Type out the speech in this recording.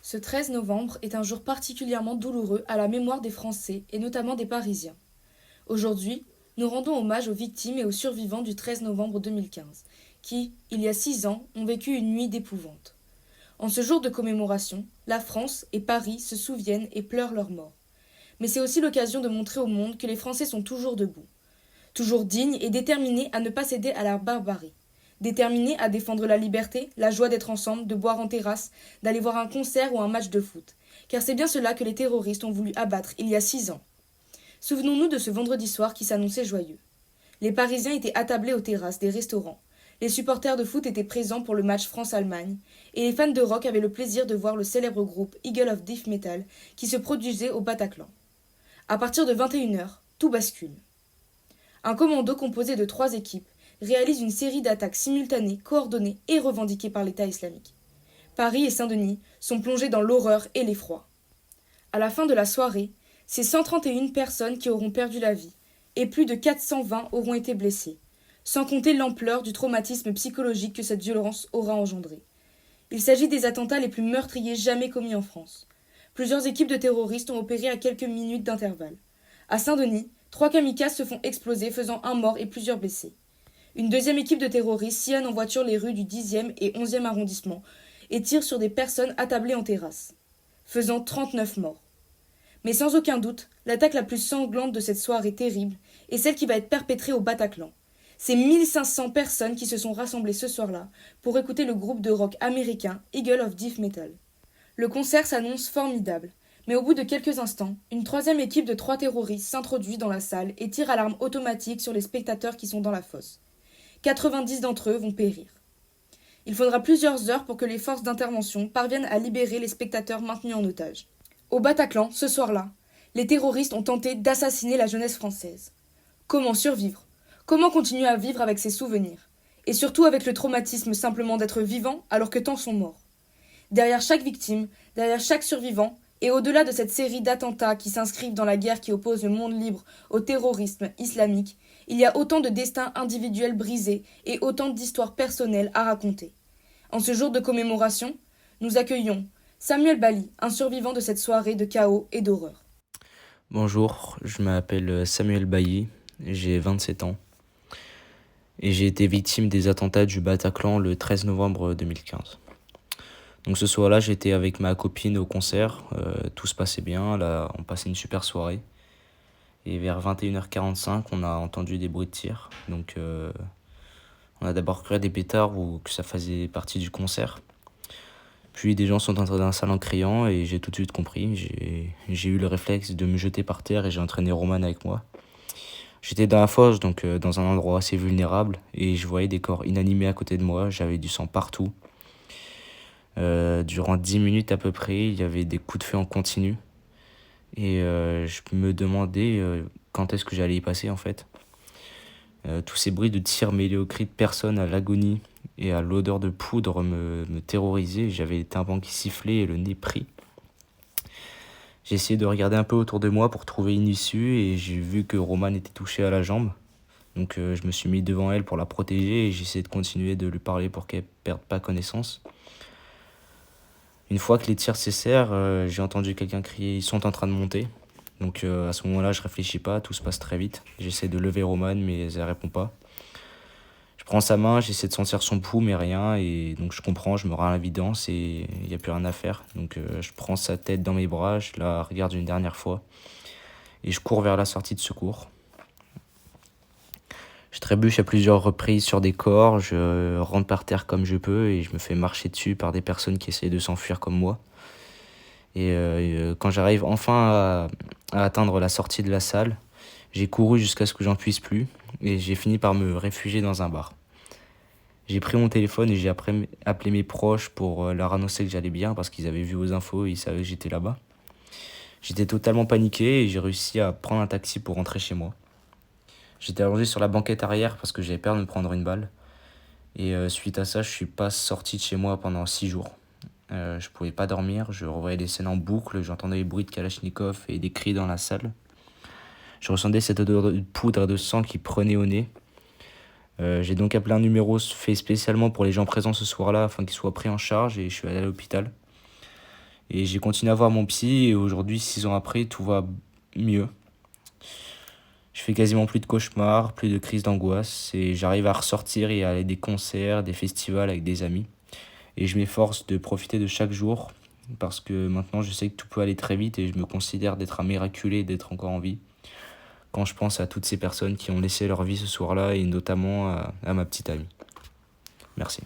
Ce 13 novembre est un jour particulièrement douloureux à la mémoire des Français et notamment des Parisiens. Aujourd'hui, nous rendons hommage aux victimes et aux survivants du 13 novembre 2015, qui, il y a 6 ans, ont vécu une nuit d'épouvante. En ce jour de commémoration, la France et Paris se souviennent et pleurent leurs morts. Mais c'est aussi l'occasion de montrer au monde que les Français sont toujours debout, toujours dignes et déterminés à ne pas céder à la barbarie. Déterminés à défendre la liberté, la joie d'être ensemble, de boire en terrasse, d'aller voir un concert ou un match de foot. Car c'est bien cela que les terroristes ont voulu abattre il y a 6 ans. Souvenons-nous de ce vendredi soir qui s'annonçait joyeux. Les Parisiens étaient attablés aux terrasses des restaurants. Les supporters de foot étaient présents pour le match France-Allemagne, et les fans de rock avaient le plaisir de voir le célèbre groupe Eagle of Death Metal qui se produisait au Bataclan. À partir de 21 heures, tout bascule. Un commando composé de 3 équipes réalise une série d'attaques simultanées, coordonnées et revendiquées par l'État islamique. Paris et Saint-Denis sont plongés dans l'horreur et l'effroi. À la fin de la soirée, c'est 131 personnes qui auront perdu la vie et plus de 420 auront été blessées, sans compter l'ampleur du traumatisme psychologique que cette violence aura engendré. Il s'agit des attentats les plus meurtriers jamais commis en France. Plusieurs équipes de terroristes ont opéré à quelques minutes d'intervalle. À Saint-Denis, 3 kamikazes se font exploser, faisant un mort et plusieurs blessés. Une deuxième équipe de terroristes sillonne en voiture les rues du 10e et 11e arrondissement et tire sur des personnes attablées en terrasse, faisant 39 morts. Mais sans aucun doute, l'attaque la plus sanglante de cette soirée terrible est celle qui va être perpétrée au Bataclan. C'est 1500 personnes qui se sont rassemblées ce soir-là pour écouter le groupe de rock américain Eagle of Death Metal. Le concert s'annonce formidable, mais au bout de quelques instants, une troisième équipe de 3 terroristes s'introduit dans la salle et tire à l'arme automatique sur les spectateurs qui sont dans la fosse. 90 d'entre eux vont périr. Il faudra plusieurs heures pour que les forces d'intervention parviennent à libérer les spectateurs maintenus en otage. Au Bataclan, ce soir-là, les terroristes ont tenté d'assassiner la jeunesse française. Comment survivre? Comment continuer à vivre avec ces souvenirs? Et surtout avec le traumatisme simplement d'être vivant alors que tant sont morts. Derrière chaque victime, derrière chaque survivant, et au-delà de cette série d'attentats qui s'inscrivent dans la guerre qui oppose le monde libre au terrorisme islamique, il y a autant de destins individuels brisés et autant d'histoires personnelles à raconter. En ce jour de commémoration, nous accueillons Samuel Bali, un survivant de cette soirée de chaos et d'horreur. Bonjour, je m'appelle Samuel Bailly, j'ai 27 ans et j'ai été victime des attentats du Bataclan le 13 novembre 2015. Donc ce soir-là, j'étais avec ma copine au concert, tout se passait bien, là, on passait une super soirée. Et vers 21h45, on a entendu des bruits de tir. Donc on a d'abord cru à des pétards ou que ça faisait partie du concert. Puis des gens sont entrés dans la salle en criant et j'ai tout de suite compris. J'ai eu le réflexe de me jeter par terre et j'ai entraîné Roman avec moi. J'étais dans la fosse, donc dans un endroit assez vulnérable, et je voyais des corps inanimés à côté de moi. J'avais du sang partout. Durant 10 minutes à peu près, il y avait des coups de feu en continu. Et je me demandais quand est-ce que j'allais y passer en fait. Tous ces bruits de tirs mêlés aux cris de personnes, à l'agonie et à l'odeur de poudre me terrorisaient. J'avais les tympans qui sifflaient et le nez pris. J'ai essayé de regarder un peu autour de moi pour trouver une issue et j'ai vu que Roman était touchée à la jambe. Donc je me suis mis devant elle pour la protéger et j'ai essayé de continuer de lui parler pour qu'elle perde pas connaissance. Une fois que les tirs cessèrent, j'ai entendu quelqu'un crier «Ils sont en train de monter». Donc à ce moment-là, je réfléchis pas, tout se passe très vite. J'essaie de lever Roman, mais elle répond pas. Je prends sa main, j'essaie de sentir son pouls, mais rien. Et donc je comprends, je me rends à l'évidence et il n'y a plus rien à faire. Donc je prends sa tête dans mes bras, je la regarde une dernière fois. Et je cours vers la sortie de secours. Je trébuche à plusieurs reprises sur des corps, je rentre par terre comme je peux et je me fais marcher dessus par des personnes qui essayent de s'enfuir comme moi. Et quand j'arrive enfin à atteindre la sortie de la salle, j'ai couru jusqu'à ce que j'en puisse plus et j'ai fini par me réfugier dans un bar. J'ai pris mon téléphone et j'ai après appelé mes proches pour leur annoncer que j'allais bien parce qu'ils avaient vu aux infos et ils savaient que j'étais là-bas. J'étais totalement paniqué et j'ai réussi à prendre un taxi pour rentrer chez moi. J'étais allongé sur la banquette arrière parce que j'avais peur de me prendre une balle. Et suite à ça, je suis pas sorti de chez moi pendant 6 jours. Je pouvais pas dormir, je revoyais des scènes en boucle, j'entendais les bruits de Kalachnikov et des cris dans la salle. Je ressentais cette odeur de poudre et de sang qui prenait au nez. J'ai donc appelé un numéro fait spécialement pour les gens présents ce soir-là afin qu'ils soient pris en charge et je suis allé à l'hôpital. Et j'ai continué à voir mon psy et aujourd'hui, 6 ans après, tout va mieux. Je fais quasiment plus de cauchemars, plus de crises d'angoisse et j'arrive à ressortir et à aller à des concerts, des festivals avec des amis. Et je m'efforce de profiter de chaque jour parce que maintenant je sais que tout peut aller très vite et je me considère d'être un miraculé, d'être encore en vie. Quand je pense à toutes ces personnes qui ont laissé leur vie ce soir-là et notamment à ma petite amie. Merci.